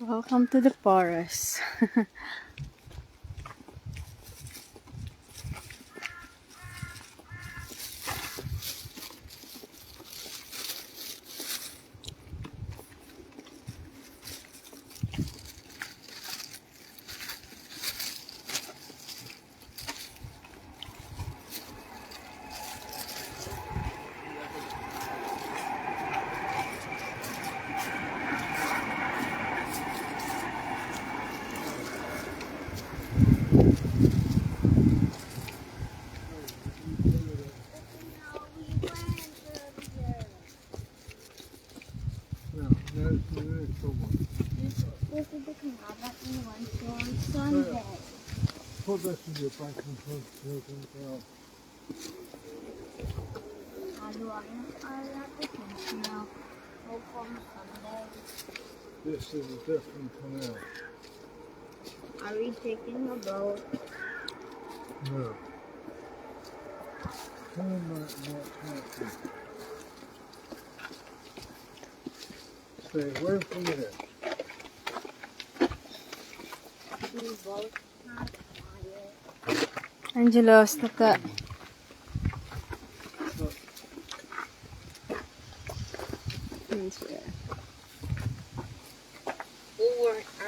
Welcome to the forest. This is a different canal. Are we taking a boat? No. Not. Stay away from there. We both have Angelo, stop that.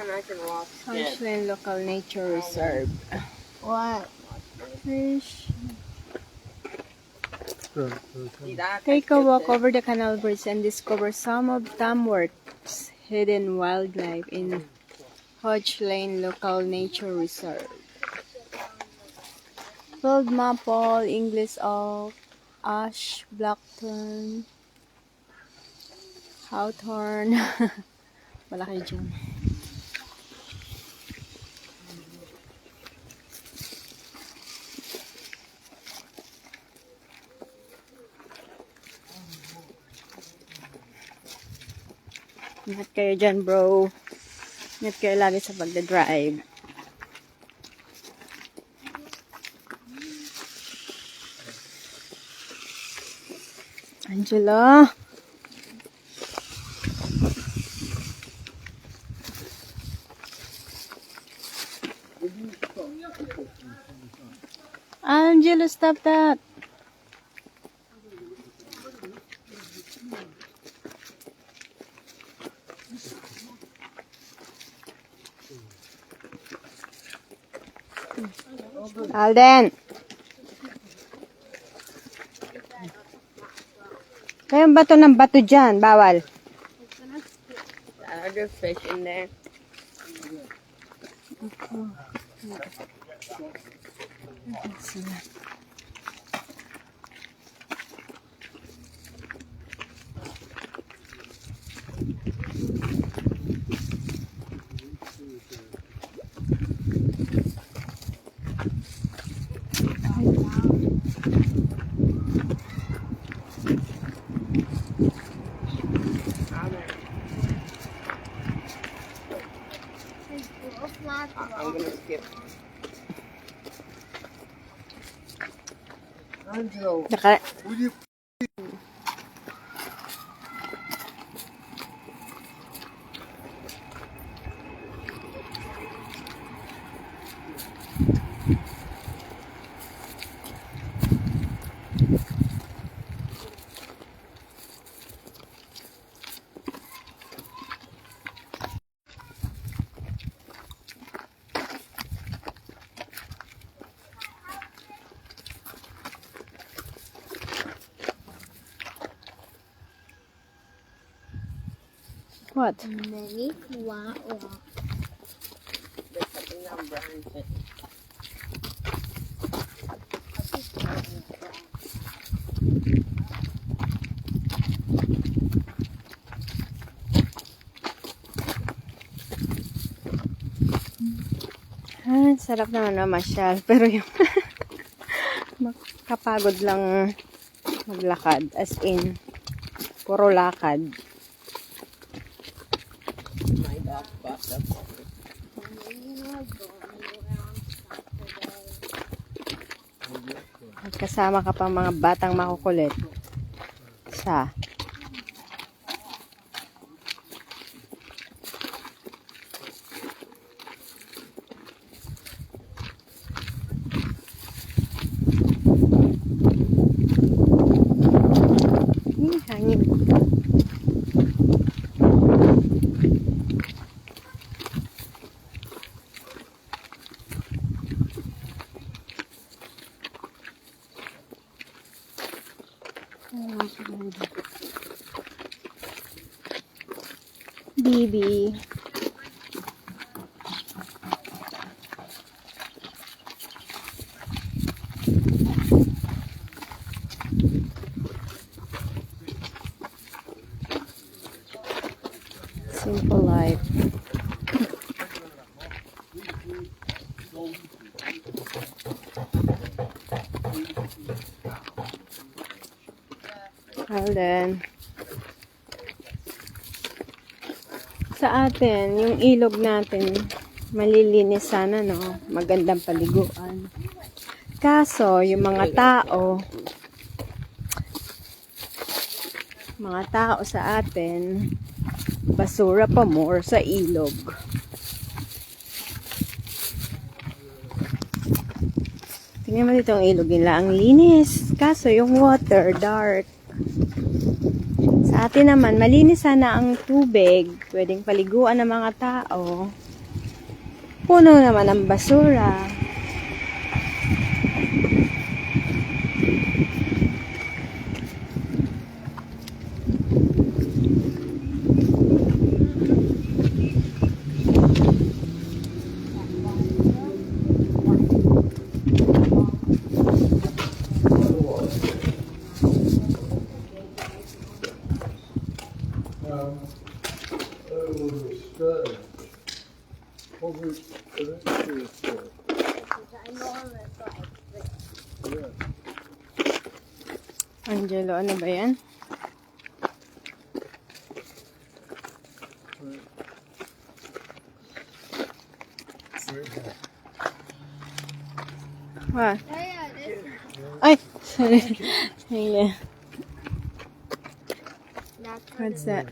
and I can walk. Hodge Local Nature Reserve. What? Fish. Good. Take a walk over the canal bridge and discover some of Tamworth's hidden wildlife in Hodge Lane Local Nature Reserve. Field maple, English oak, ash, blackthorn, hawthorn. Malaki dyan. Ingat kayo dyan, bro. Ingat kayo lagi sa pagdadrive. Angela. Angela, stop that. Alden. Kayong bato ng bato dyan, bawal. Are there fish in there? I'm gonna skip. Angelo, Naka, will you what? Many wow. There's something on branches. Sarap naman mamasyal. Pero yung makapagod lang maglakad. As in, puro lakad. My dog backed up. Kasama ka pang mga batang makukulit. Bibi. Simple life. Well then, sa atin, yung ilog natin, malilinis sana, no? Magandang paliguan. Kaso, yung mga tao sa atin, basura pa more sa ilog. Tingnan mo dito ang ilog nila. Ang linis. Kaso, yung water, dark. Sa atin naman, malinis sana ang tubig. Pwedeng paliguan ng mga tao. Puno naman ang basura. Angelo, ano ba yan? What? Ay! Sorry. Ayun. What's that?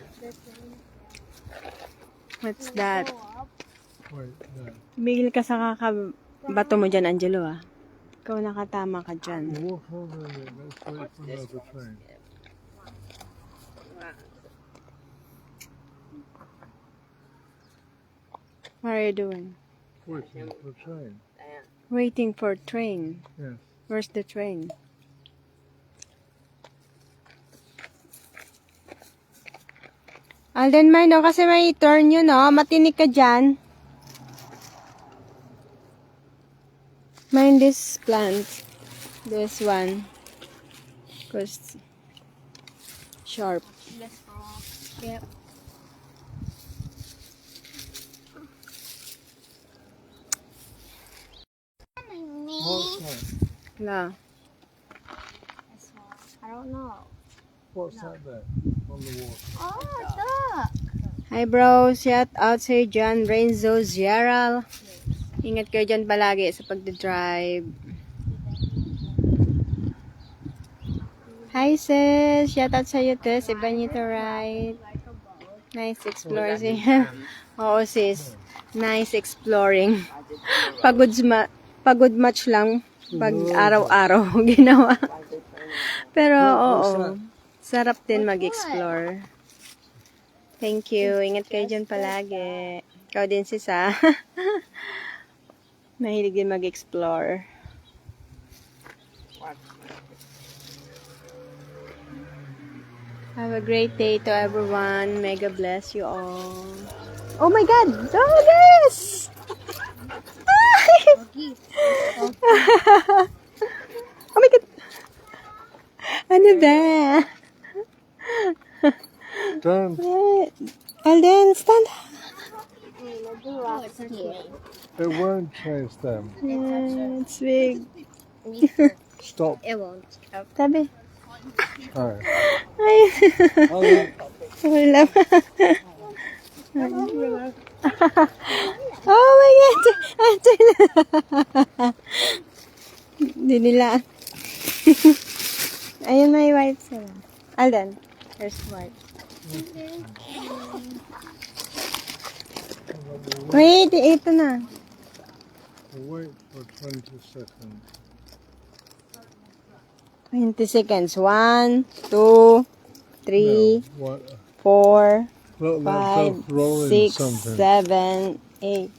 What's that? Wait, no. Bigil ka sa kakabato mo dyan, Angelo, ah. Ikaw nakatama ka dyan. Walk over a minute. Let's wait for another train. What are you doing? Waiting for a train. Waiting for train. Yes. Where's the train? Alden, no, kasi may turn yun, no? Matinig ka dyan. Mind this plant. This one. Because sharp. Yep. What's that? La. I don't know. What's that there? On the wall. Oh, duck. Hi bro, shout out sa dyan, Renzo Ziaral. Ingat kayo dyan palagi sa pagdadrive. Hi sis, shout out sa iyo tes, iba niyo to right. Nice exploring. Oo sis, nice exploring. Pagod much lang pag araw-araw ginawa. Pero oo, sarap din mag-explore. Thank you. Ingat kayo dyan palagi. Ikaw din sis ha. Mahilig din mag-explore. Have a great day to everyone. Mega bless you all. Oh my God! Dollars! Oh my God! Ano ba? Don't. Alden, stand up. Oh, it's here. It won't chase them. It's big. Stop. It won't. Tabi. Oh. Ay. Oh, Wala pa. Oh my God! Hindi nila. Ayun, may wipes sila. Alden, there's wipes. Wait, ito na. wait for 20 seconds. 20 seconds. 1, 2, 3, No, what? 4, Look, 5, that's rolling 6, something. 7, 8,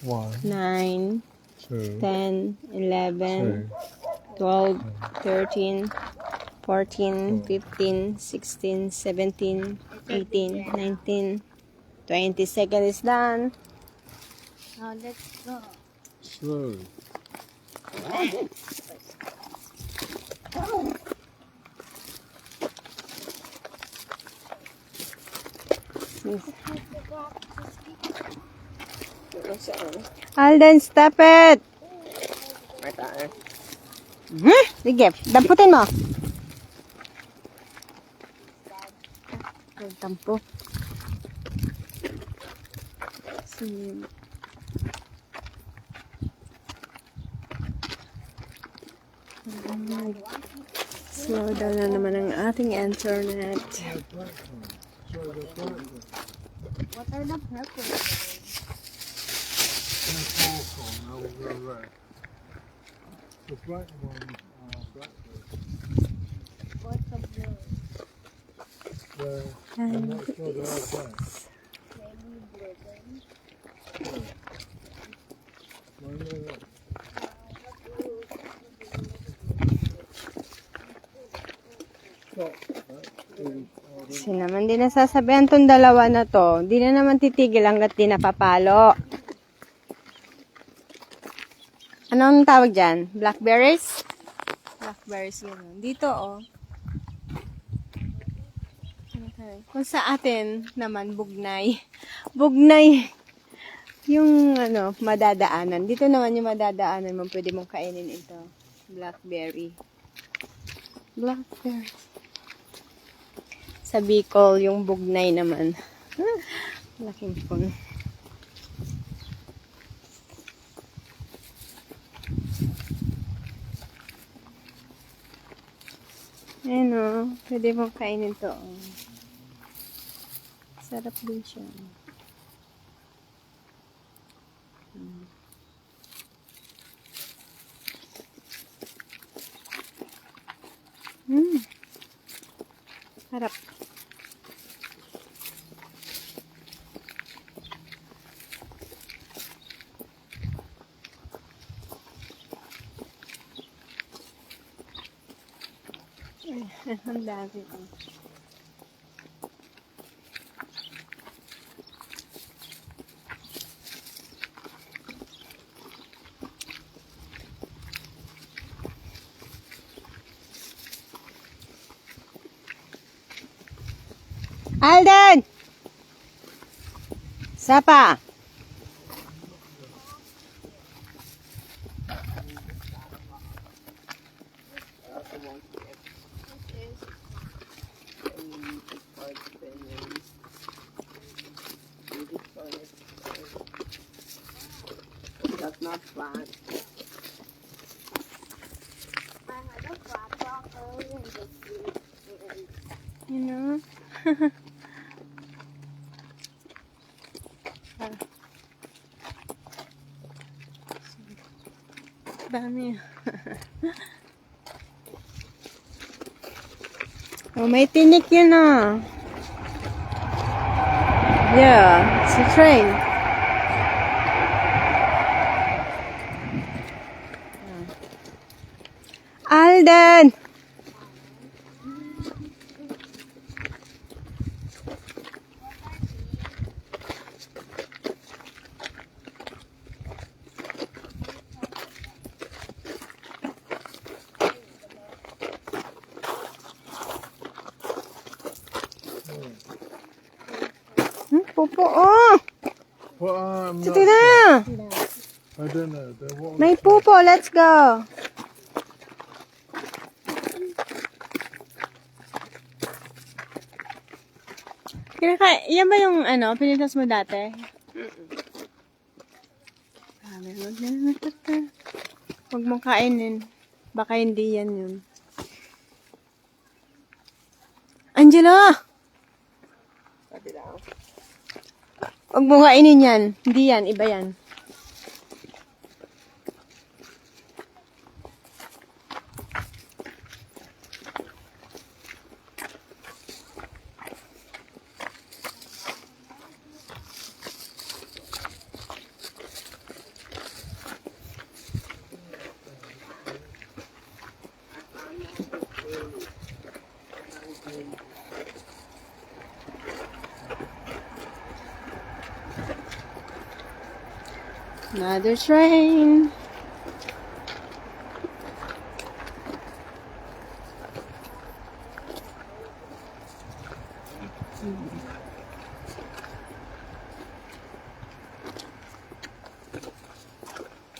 1, 9, 2, 10, 11, 2, 12, 13, 14, 15, 16, 17, 18, 19, 20 seconds is done. Now let's go. Slowly. Alden, stop it! Sige, damputin mo. Dampo. Sige. Slow down na naman ang ating internet. What are the purple? Now we'll go right. The black ones are blackbird. What's the blue? I'm not sure they are black. Maybe blue then. No, no, no. Stop. Kasi naman din nasasabihan tong dalawa na to. Hindi na naman titigil hanggat di napapalo. Anong tawag dyan? Blackberries? Blackberries yun. Dito oh. Okay. Kung sa atin naman bugnay. Bugnay. Yung ano, madadaanan. Dito naman yung madadaanan mo. Pwede mong kainin ito. Blackberry. Blackberry. Sa Bicol, yung bugnay naman. Laking pun. Ayan o. Pwede mong kainin to. Oh. Sarap din siya. Sarap. Ang dami. Alden! Sapa! That's not flat. I had a flat rock earlier this week. You know? Dami. Oh, may tinik yun ah. Yeah, it's a train. Alden! Pupo, oh! Well, I'm Sige not na! sure. I don't know. What was May pupo, let's go! Yan ba yung ano, pinitas mo dati? Huwag mong kainin. Baka hindi yan yun. Angela! Huwag mong kainin yan. Hindi yan, iba yan. Another train.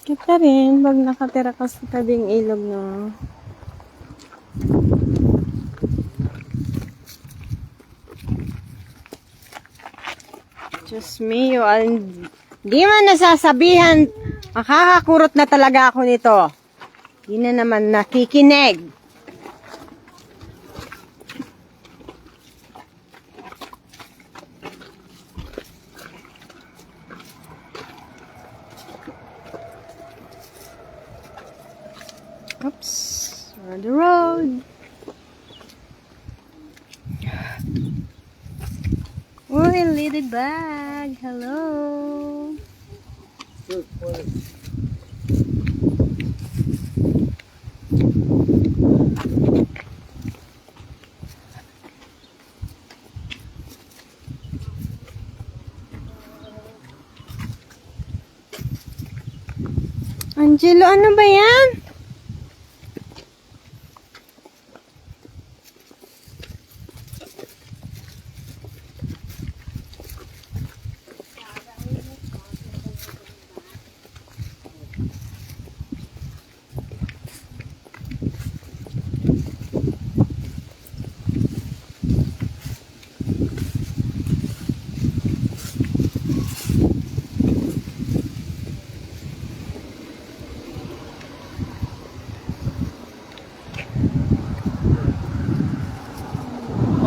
Kita rin pag nakatira ka sa tabing ilog, no? Diyos mio, di man nasasabihan, makakakurot na talaga ako nito. Di na naman nakikinig. Oops, we're on the road. Uy, ladybug. Hello. Good place. Angelo, ano ba yan?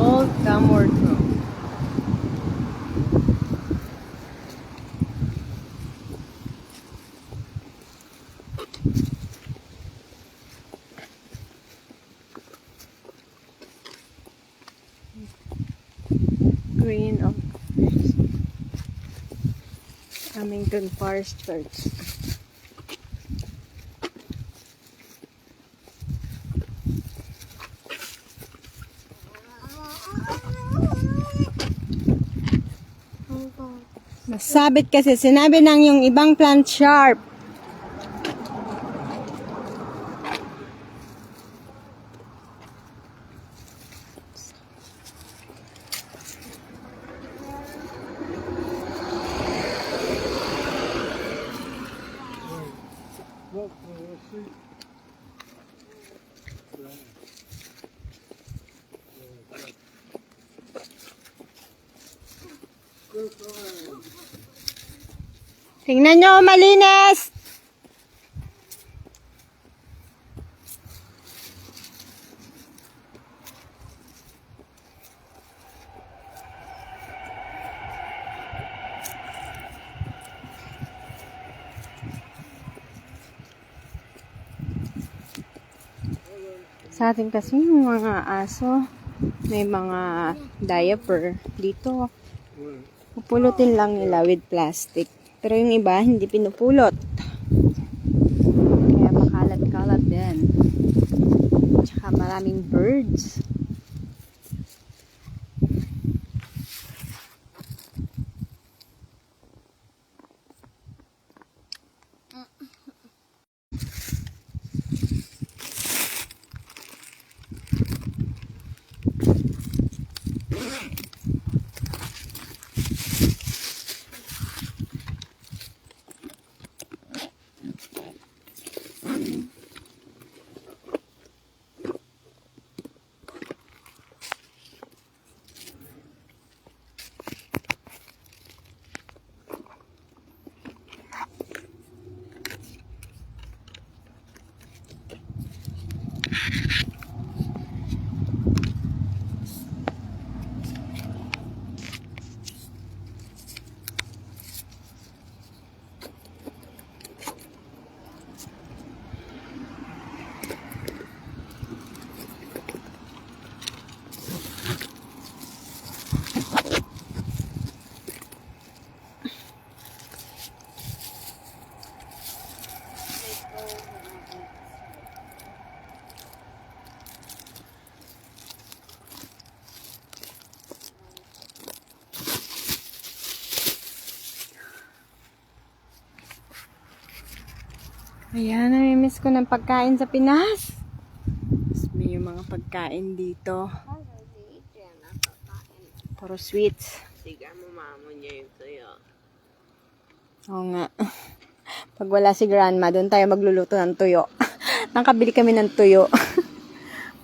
Old Camworth Road. Green of Amington Forest Church. Nasabit kasi, sinabi ng yung ibang plant sharp. Look, let's see. Tingnan nyo, malinis! Sa atin kasi yung mga aso, may mga diaper dito. Pupulutin lang nila with plastic. Pero yung iba, hindi pinupulot. Kaya makalat-kalat din. Tsaka maraming birds. Ayan, namimiss ko ng pagkain sa Pinas. Mas may yung mga pagkain dito. Puro sweets. Siga mo mama niya yung tuyo. Oo nga. Pag wala si grandma, doon tayo magluluto ng tuyo. Nakabili kami ng tuyo.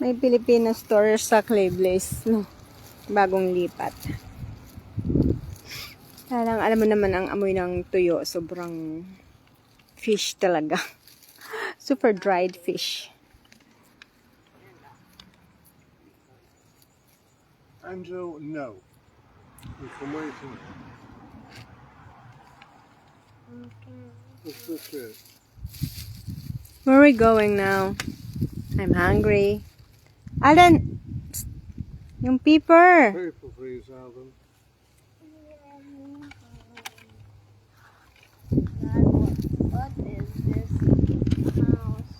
May Filipino store sa Claybliss. No? Bagong lipat. Parang alam mo naman ang amoy ng tuyo. Sobrang fish talaga. Super dried fish. Angel, no. We can wait in. What's this shit? Where are we going now? I'm hungry. Alden! Psst. Yung peeper! Paper, please, Alvin. What is this house?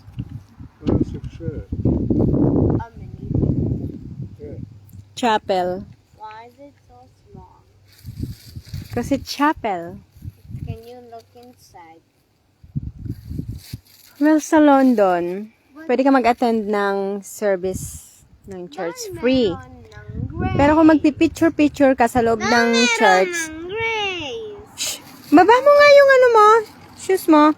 That's a church. A mini. Yeah. Chapel. Why is it so small? Kasi chapel. Can you look inside? Well, sa London, pwede ka mag-attend ng service ng church free. Pero kung magpipicture-picture ka sa loob ng church, Grace. baba mo nga yung ano mo, shoes mo.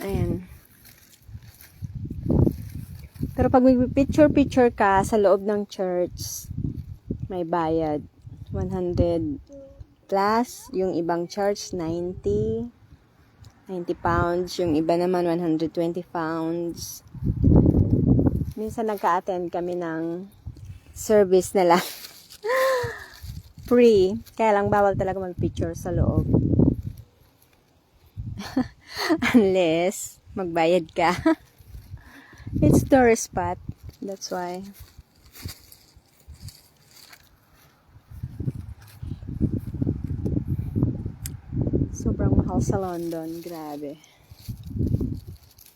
Ayan. Pero pag magpipicture-picture ka sa loob ng church, may bayad. 100 plus, yung ibang church, 90 pounds, yung iba naman 120 pounds. Minsan nagka-attend kami ng service nila. Free. Kaya lang bawal talaga mag-picture sa loob. Unless magbayad ka. It's tourist spot. That's why. Sobrang mahal sa London. Grabe.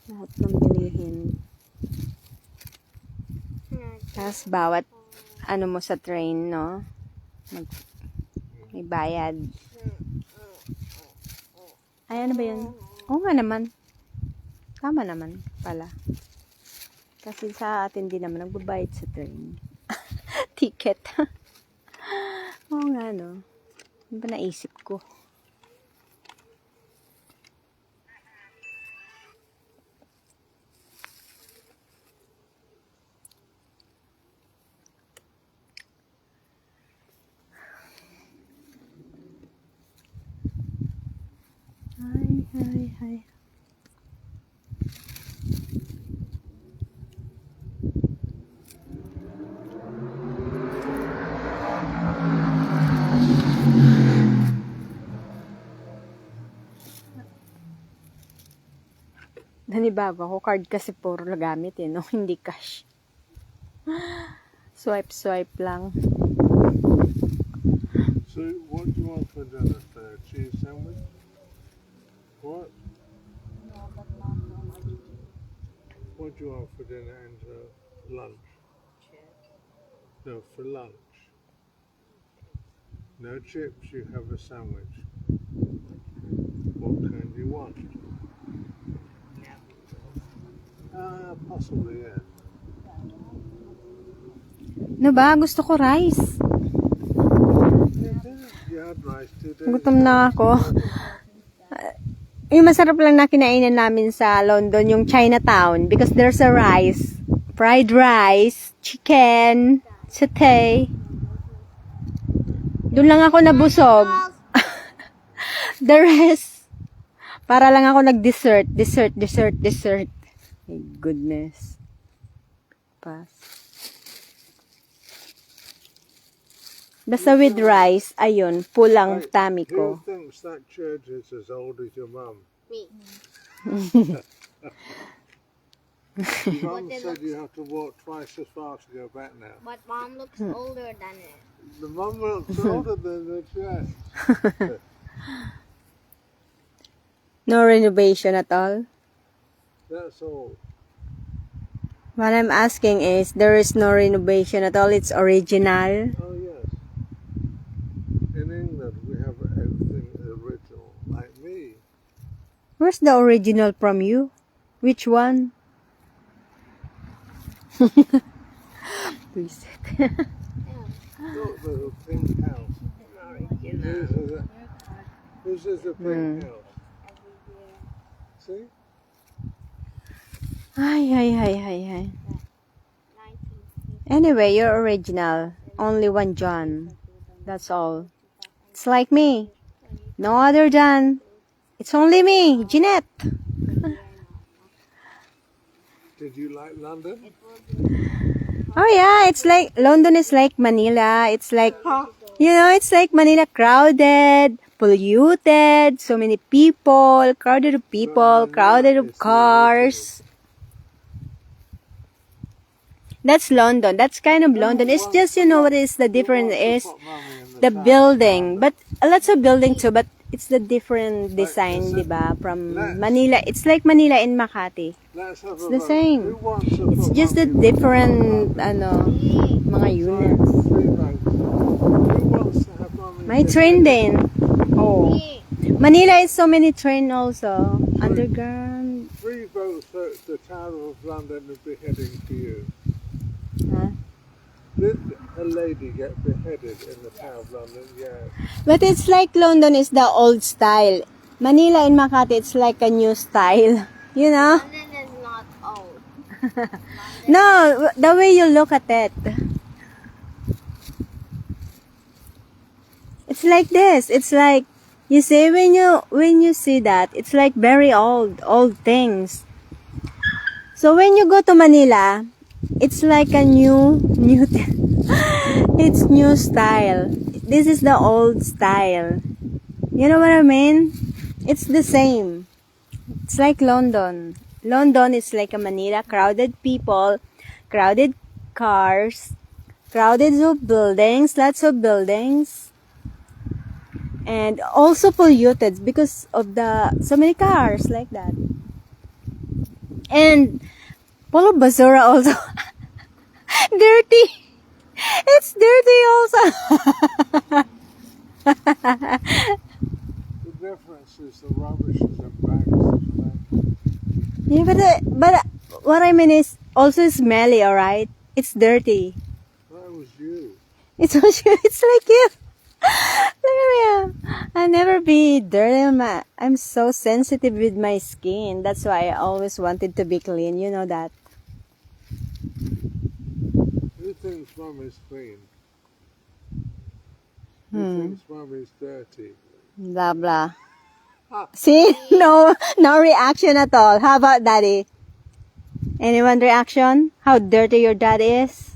Lahat ng bilihin. Tapos bawat ano mo sa train, no? May bayad. Ay, ano ba yun? Oo nga naman. Tama naman pala. Kasi sa atin din naman nagbabayad sa train. Ticket. Oo nga, no? Ano ba naisip ko? Hi. Nanibago ako. Card kasi puro gamit eh, no? Hindi cash. Swipe lang. So, what do you want for dinner? Cheese sandwich? What? What do you want for dinner and lunch? No, for lunch. No chips, you have a sandwich. What kind do you want? Possibly, yeah. Ano ba? Gusto ko rice. You had rice today. Gutom na ako. Yung masarap lang na kinainan namin sa London, yung Chinatown. Because there's a rice. Fried rice, chicken, satay. Doon lang ako nabusog. The rest, para lang ako nag-dessert. Dessert. My goodness. Pass. Basta with rice, ayun, pulang Hey, tummy who ko. thinks that church is as old as your mum? Me. Your mum it said you have to walk twice as far to go back now. But mom looks older than it. The mum looks older than the church. No renovation at all. That's all. What I'm asking is, there is no renovation at all. It's original. Oh yes. In England, Where's the original from you? Which one? Please. Look, the pink house. Original. This is the pink house. See? Ay. Anyway, you're original. Only one John. That's all. It's like me. No other John. It's only me, Jeanette. Did you like London? Oh yeah, it's like, London is like Manila. It's like, it's like Manila, crowded, polluted, so many people, crowded of people, crowded of cars. That's London. That's kind of London. It's just, what is the difference is the building. But lots of building too, but it's the different design, diba? From Manila. It's like Manila in Makati. It's the same. It's just the different, mga units. Who wants to have mummy? May train din. Oh. Manila is so many train also. Underground. Three votes at the Tower of London are beheading for you. Huh? Did a lady get beheaded in the Tower of London? Yes. But it's like London is the old style. Manila in Makati, it's like a new style. You know? London is not old. No, the way you look at it. It's like this. It's like, you see, when you see that, it's like very old things. So when you go to Manila, it's like a new it's new style. This is the old style. You know what I mean? It's the same. It's like London. London is like a Manila, crowded people, crowded cars, crowded of buildings, lots of buildings, and also polluted because of so many cars like that. And full of basura also. Dirty. It's dirty also. The difference is the rubbish is in bags, isn't it? Yeah, but what I mean is also smelly, alright? It's dirty. That was you. It's like you. Look at me. I'll never be dirty. I'm so sensitive with my skin. That's why I always wanted to be clean. You know that. Who thinks mummy's clean? Who thinks mummy's dirty? Blah, blah. See? No reaction at all. How about daddy? Anyone reaction? How dirty your dad is?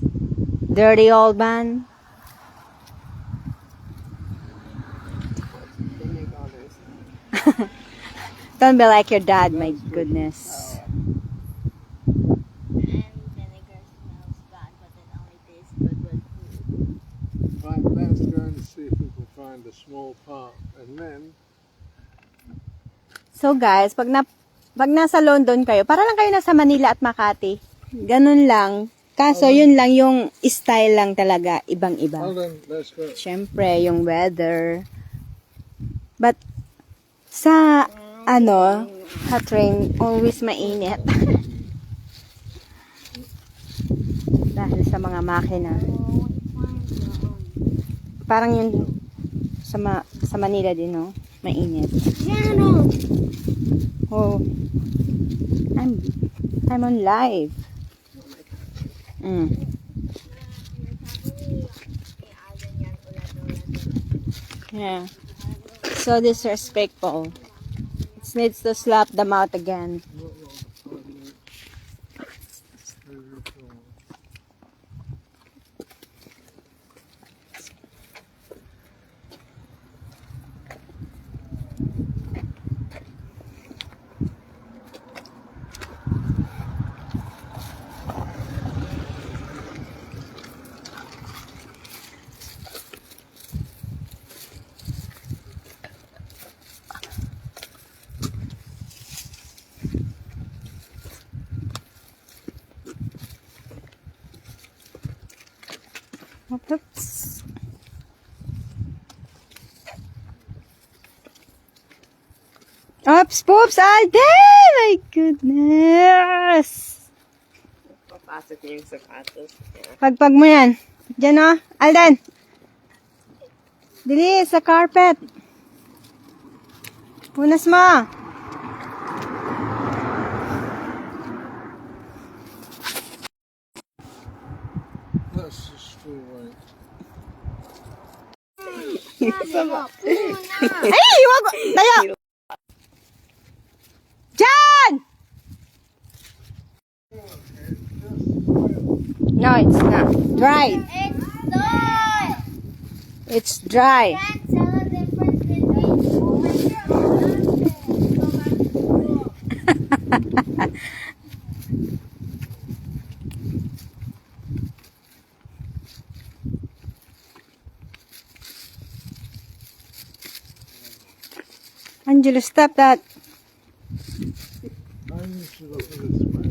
Dirty old man. Don't be like your dad, my goodness. And vinegar smells bad, but it only tastes good with food. Right, let's go and see if we can find a small park. And then, So guys, pag nasa London kayo, para lang kayo nasa Manila at Makati. Ganun lang. Kaso yun lang yung style lang talaga, ibang-iba. hold on, let's go. Siyempre, yung weather. But, sa train, always mainit. Dahil sa mga makina. Parang yung sa Manila din, no? Mainit. Oh. I'm on live. Yeah. So disrespectful. It needs to slap them out again. Oops. Oops, poops, Alden! My goodness! Papasok niya yung sapatos. Yeah. Pagpag mo yan. Diyan o. Alden! Dili, sa carpet. Punas mo. That's the school way. Ay! Wag! Tayo! Diyan! No, it's not. Dry. It's done. It's dry. Can't tell the difference between school and school. Angelo, stop that. I need to look at this way.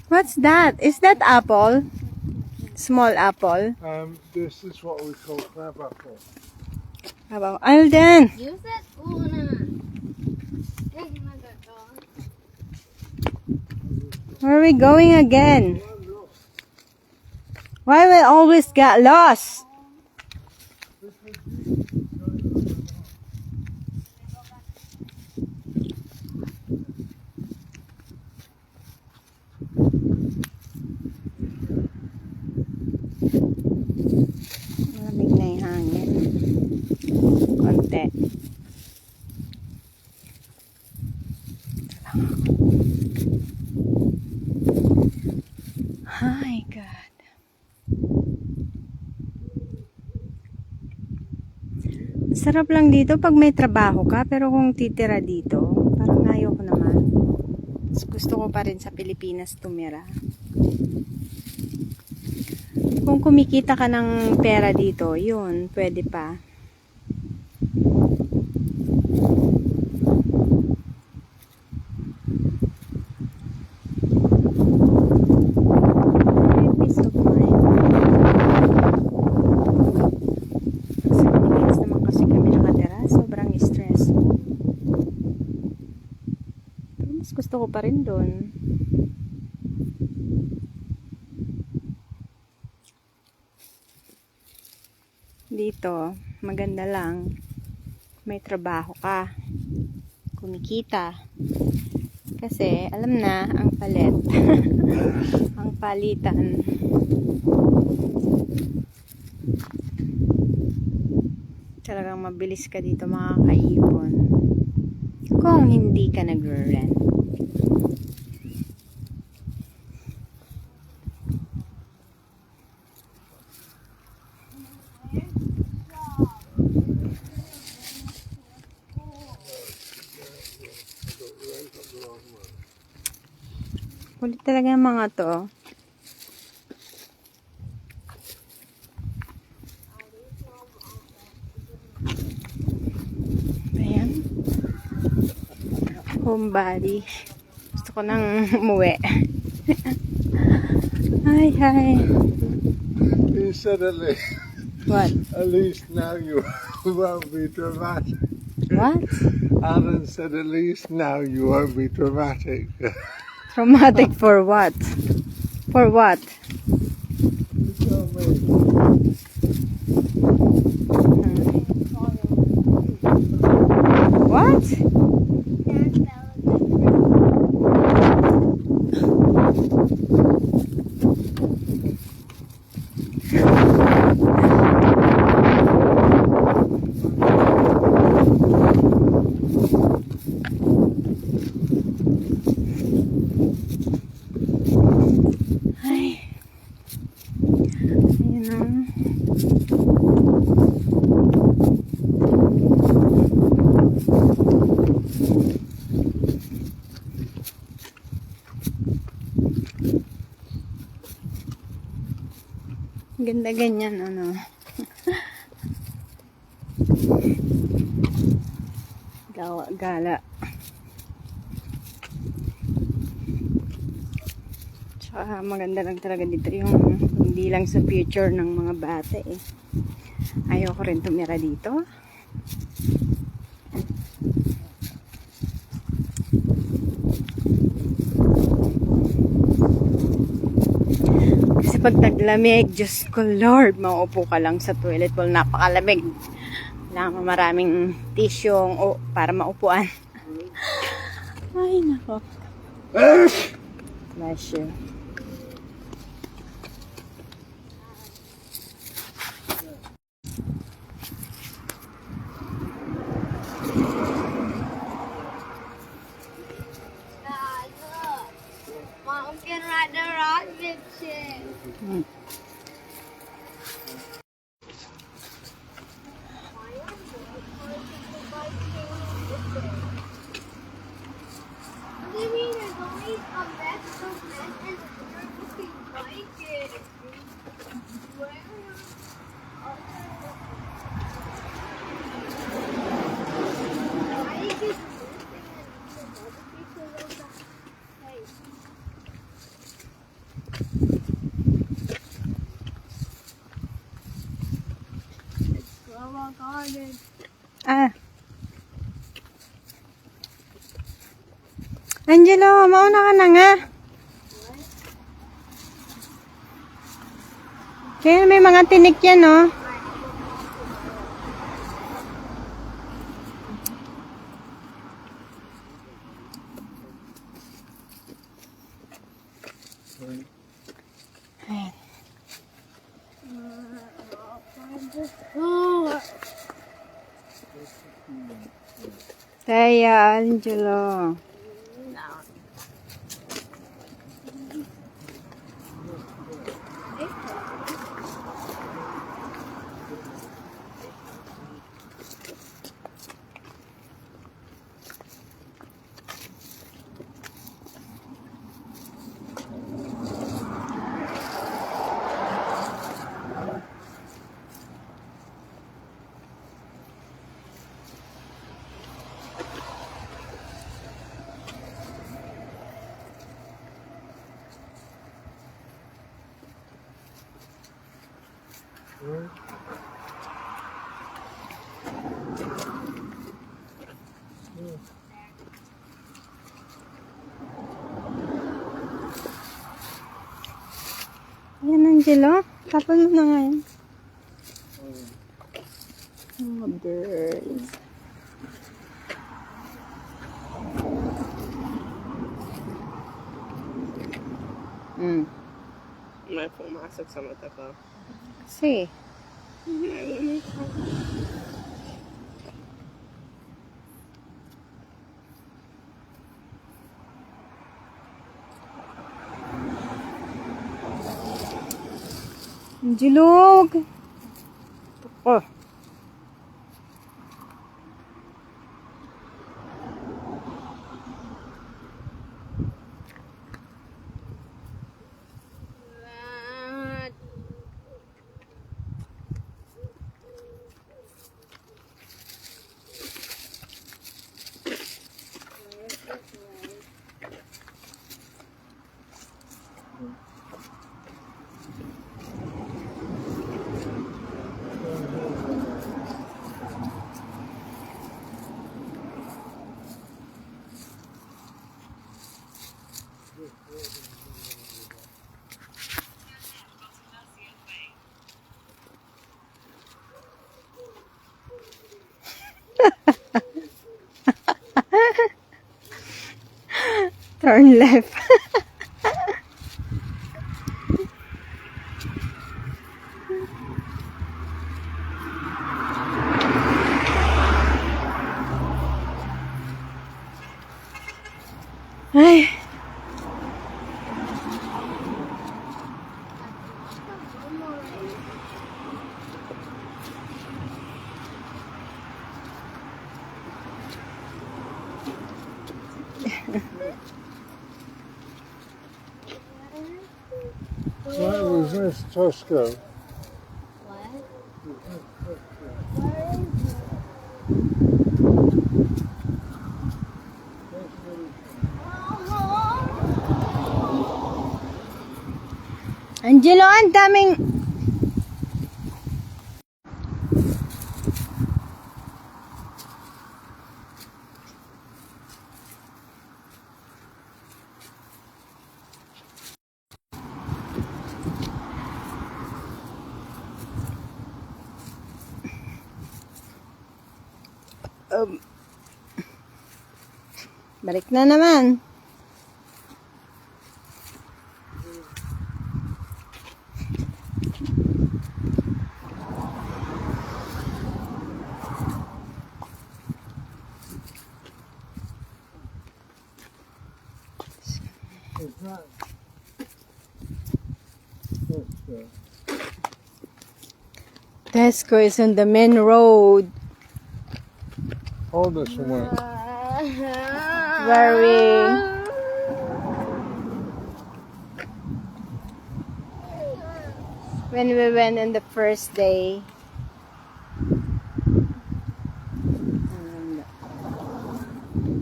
What's that? Is that apple? Small apple? This is what we call crab apple. How about Alden? Use it. Una. Where are we going again? Why we always get lost? Malamig na yung hangin. Konti. Hi, God. Sarap lang dito pag may trabaho ka, pero kung titira dito, parang ayaw ko naman. Mas gusto ko pa rin sa Pilipinas tumira. Kung kumikita ka ng pera dito, yun, pwede pa. Ay, peace of mind. Sa Philippines naman kasi kami nakatira, sobrang stressful. Pero mas gusto ko pa rin doon. Dito, maganda lang. May trabaho ka. Kumikita. Kasi, alam na, ang palit. Ang palitan. Talagang mabilis ka dito makakaipon. Kung hindi ka nagre-rent. Kulit talaga yung mga to. Ayan. Homebody. Gusto ko nang umuwi. Hi, hi. You said What? at least now you won't be dramatic. What? Alan said at least now you won't be dramatic. Traumatic for what? For what? You tell me. What? Can't tell the difference. Ay. Ayun na. Ganda ganyan, ano. Gala. Tsaka maganda lang talaga dito yung hindi lang sa future ng mga bata eh. Ayoko rin tumira dito. pag taglamig, Diyos ko Lord, mauupo ka lang sa toilet bowl, napakalamig. Kailangan mo maraming tisyong para maupuan. Ay, nako. Bless you. Mom can ride the rocket ship. What do you mean there's only a bed, and you're looking like it? Where? Why do you keep moving and other people go back? Hey. It's Global Garden. Ah. Angelo, mauna ka na nga. Kaya may mga tinik yan, oh. Ayan. Kaya, Angelo. Ayan, Angelo. Tapon mo na nga yan. Oh, birds. May pumasok sa mata ko. Kasi, Angelo, wag. Oh. Turn left. Ay. Right, was this Tosco? What? Angelo, ang daming... Balik na naman. It's not. It's, Tesco is on the main road. hold this away. Very. When we went on the first day.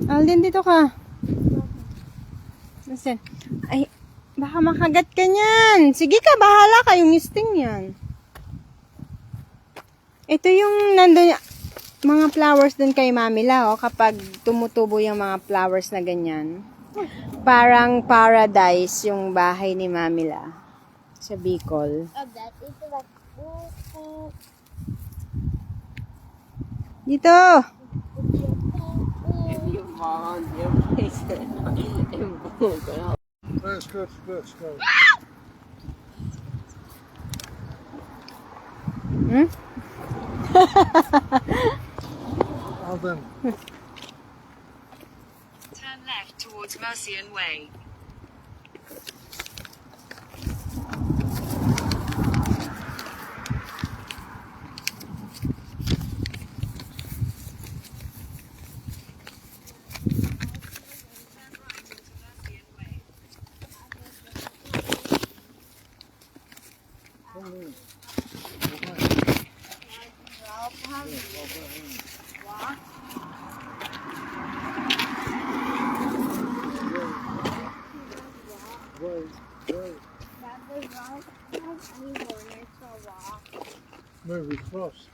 Alden, dito ka. Listen. Ay, baka makagat ka niyan. Sige ka, bahala ka. Yung sting yan. Ito yung nandun, mga flowers dun kay Mami La, oh, kapag tumutubo yung mga flowers na ganyan. Parang paradise yung bahay ni Mami La sa Bicol. Oh, that is like Dito! Yung volunteer place. Let's go. Hmm? Alden. Turn left towards Mercian Way. Maybe close.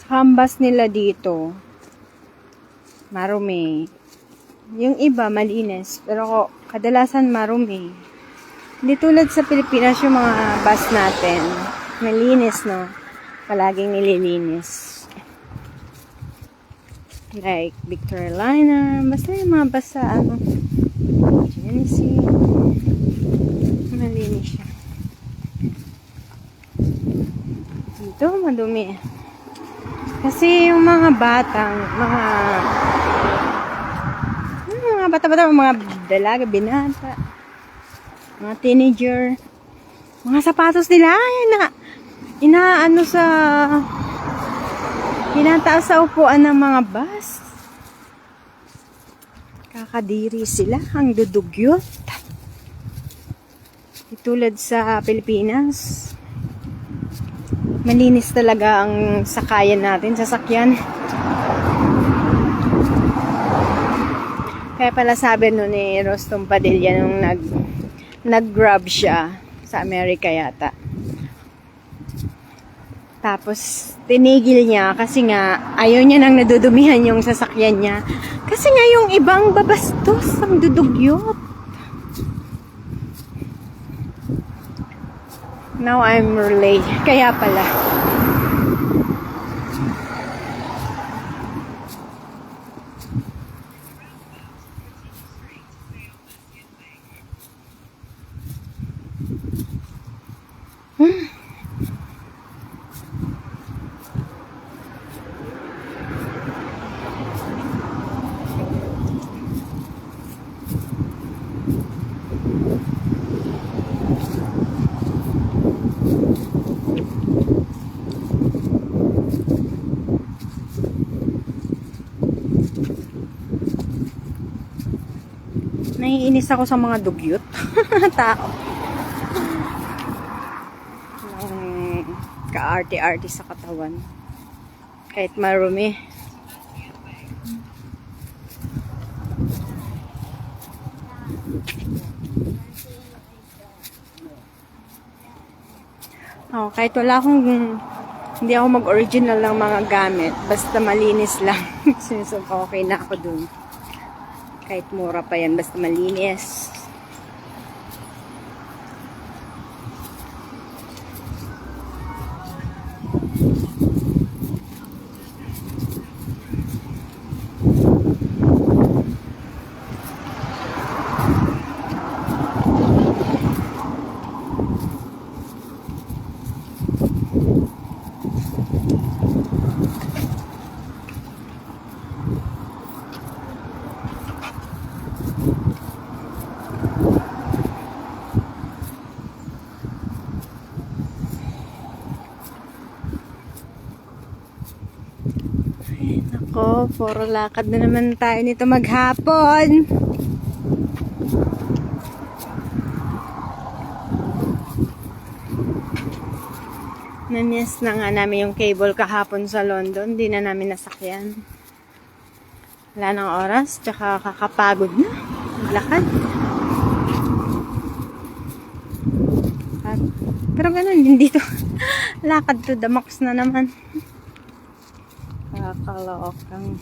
Canvas nila dito, marumi. Yung iba, malinis. Pero kadalasan marumi. Hindi tulad sa Pilipinas yung mga bus natin. Malinis, no? Palaging nililinis. Like, Victorina. Basta yung mga bus sa, Genesee. Malinis siya. Dito, madumi. Kasi yung mga bata-bata, mga dalaga, binata, mga teenager, mga sapatos nila, hinataas sa upuan ng mga bus. Kakadiri sila, ang dudugyot. Tulad sa Pilipinas. Malinis talaga ang sakayan natin, sasakyan. Kaya pala sabi nun ni Rostom Padilla nung nag-grab siya sa Amerika yata. Tapos tinigil niya kasi nga ayaw niya nang nadudumihan yung sasakyan niya. Kasi nga yung ibang babastos ang dudugyot. Now I'm late. Kaya pala. Naiinis ako sa mga dugyot. Tao. Kaarte-arte sa katawan. Kahit marumi. Oh, kahit wala akong, hindi ako mag-original ng mga gamit. Basta malinis lang. So, okay na ako dun. Kahit mura pa yan, basta malinis. Nako, puro lakad na naman tayo nito maghapon. Namiss na nga namin yung cable kahapon sa London. Di na namin nasakyan. Wala nang oras, tsaka kakapagod na. Maglakad. Pero ganun din dito. Lakad to the max na naman. Kakalokang.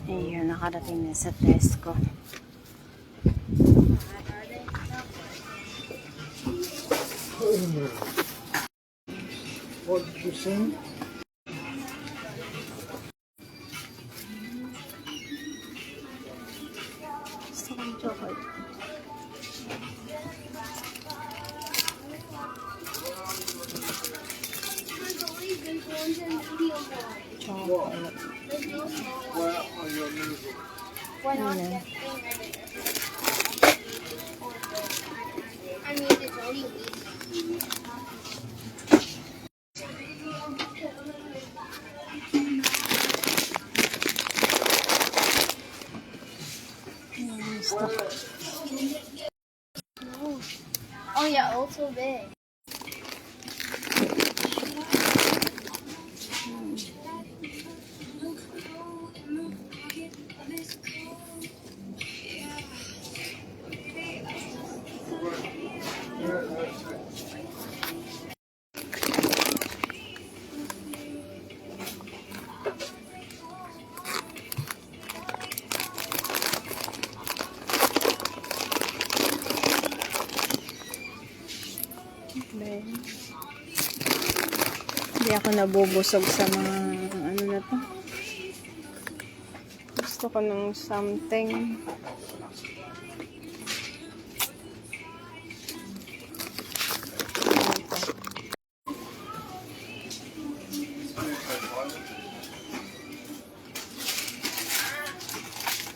Ayun, nakarating na sa Tesco. What did you say? Gusto kong chocolate. Chocolate. Where are your music? Ayun. I mean, it's only week. Oh yeah, also big. Hindi ako nabubusog sa mga ano na to. Gusto ko ng something.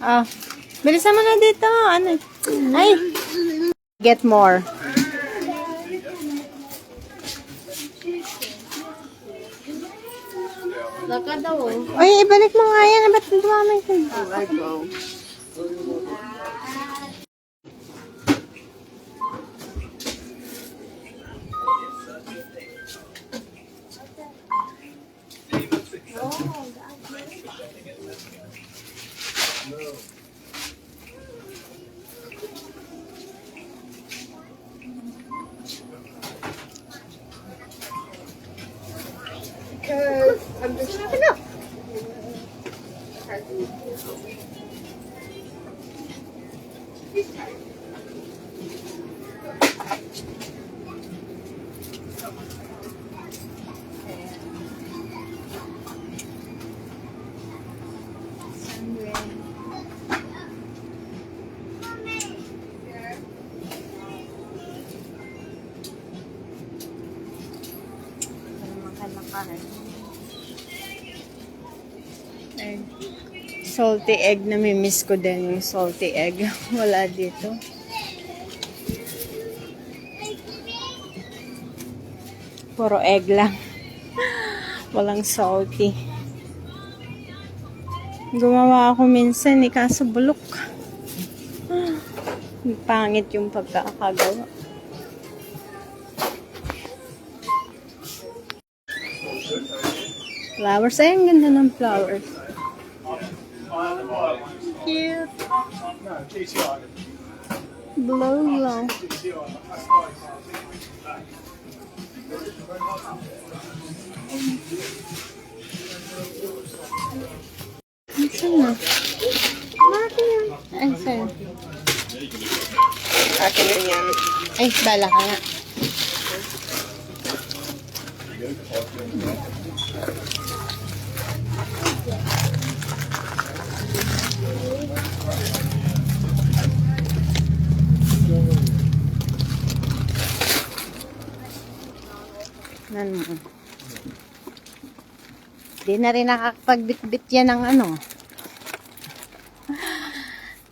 Ah, bilisan mo na dito. Ano? Ay! Get more. Lakad daw. Ay, ibalik mo nga yan. Ba't dumamay ka? I go. Because I'm just not enough. Ay, salty egg, namimiss ko din yung salty egg. Wala dito. Puro egg lang. Walang salty. Gumawa ako minsan eh, kaso bulok. Pangit yung pagkakagawa. Flowers. Ay, ang ganda ng flowers. Cute. Blow lang. Saan na? Bakit yan? Ay, saan? Akin na yan. Ay, bala ka nga. Nan mo. Di na rin nakakapagbit-bit yan ng ano.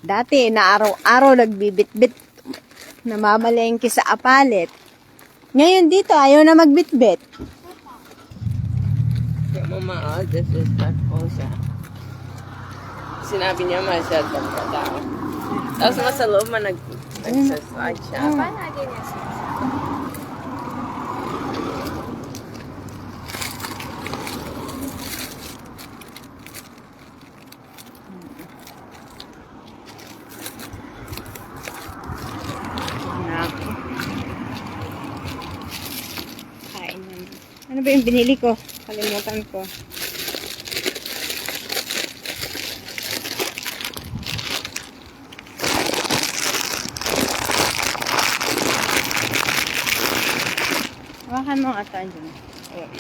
Dati, na araw-araw nagbibit-bit. Namamalengke sa apalit. Ngayon dito, ayaw na magbit-bit. Kaya mama, this is that siya. Sinabi niya masyad kang tao. Tapos mas sa loob man nag-exercise siya. Paano natin yung Kain na. Ano ba yung binili ko? Kalimutan ko. Hawakan mo ata dyan. Ayan.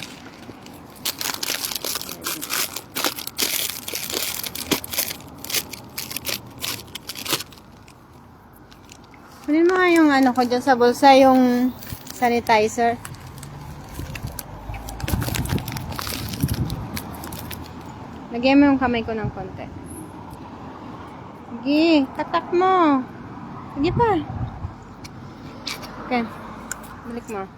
Kunin mo nga yung ano ko dyan sa bulsa, yung sanitizer. Lagyan mo yung kamay ko ng konti. Sige, tatak mo. Sige pa. Okay. Balik mo.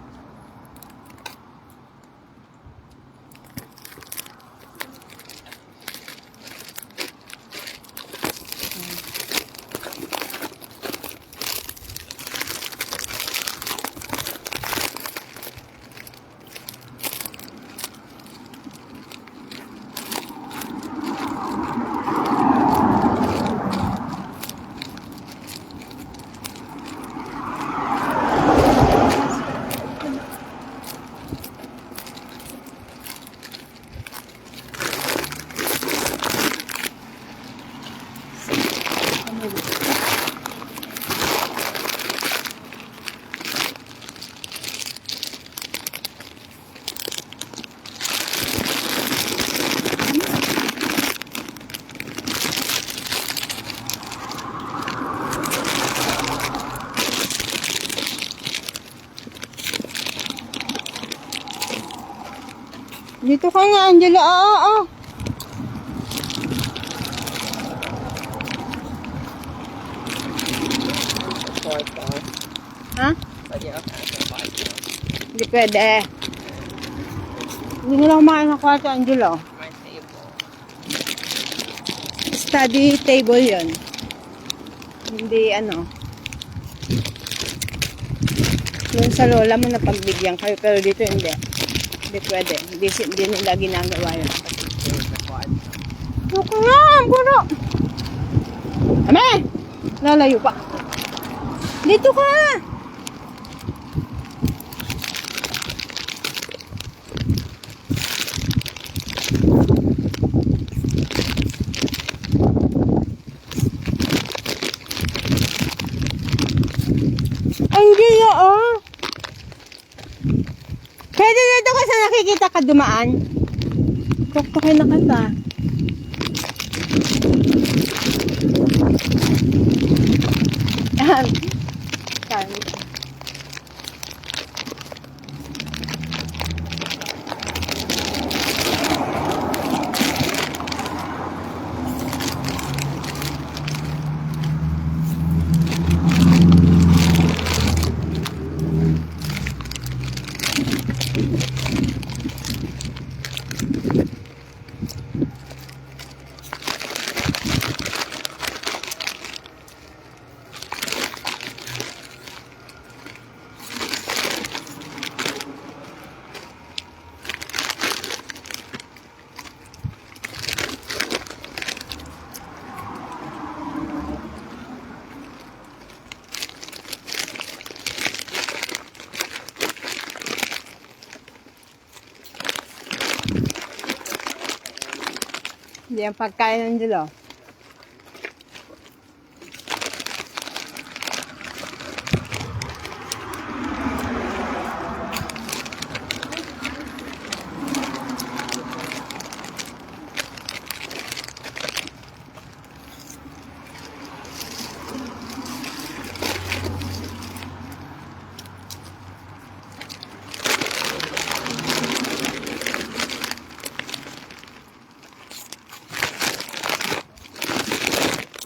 Dito ka nga, Angela. Oo. Kwarto. Ha? Pwede ako sa kwarto. Hindi pwede. Hindi mo lang kumakain ng kwarto, Angela. My table. Study table yon. Hindi ano. Yung sa lola mo napagbigyan kayo, pero dito hindi. Hindi pwede. Hindi nila ginagawa yun. Sa kwarto. Naku nga, puro. Ame! Lalayo pa. Dito ka! Angela, oh! Pwede dito ka sa nakikita ka dumaan. Tuktukin na kita. Sorry. Hindi ang pagkain ng Dilo.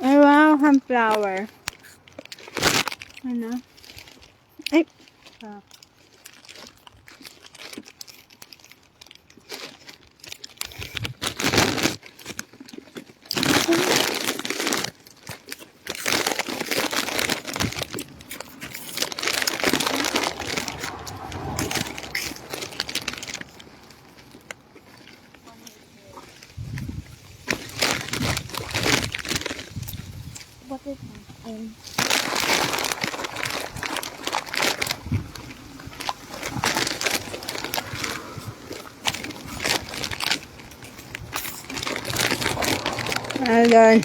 Ay, wow, sunflower. Ano? Ay, ah. What is Ano doon?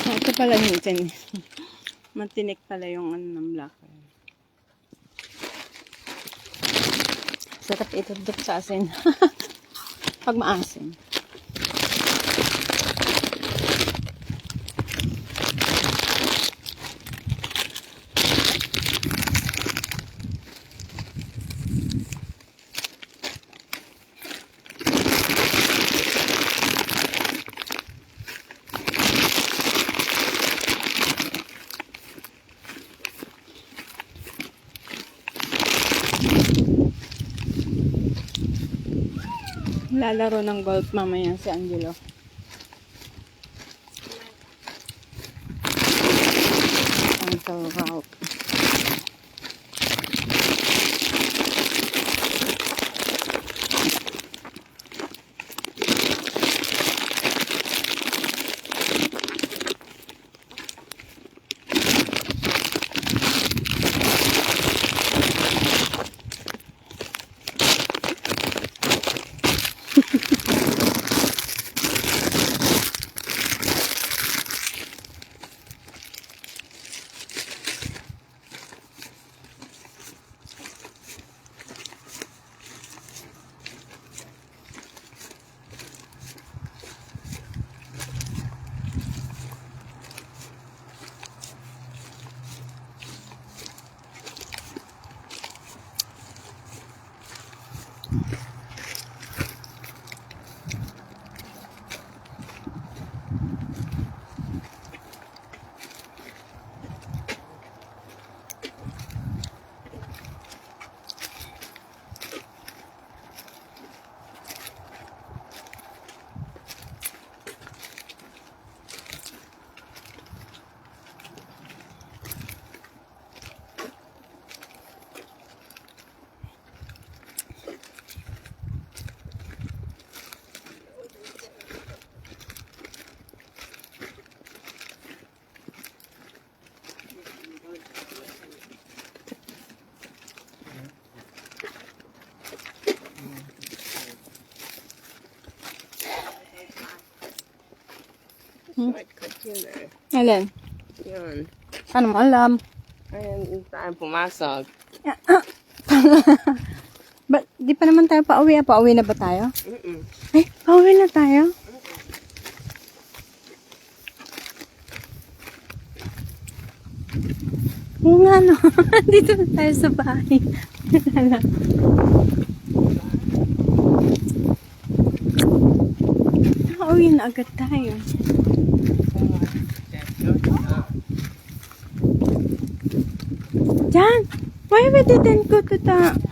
Ito pala yung itin. Matinik pala yung ano ng black. Sarap itudok sa asin. Pag maasin. Lalaro ng golf mamaya si Angelo. Ang sarap. Shortcut yun eh. Alin? Yun. Ano mo alam? Ayun, tayo pumasok. Ba, di pa naman tayo pauwi. Pauwi na ba tayo? Mm-mm. Ay, pauwi na tayo? Oo nga, no. Dito na tayo sa bahay. Pauwi na agad tayo. Jan, why we didn't go to the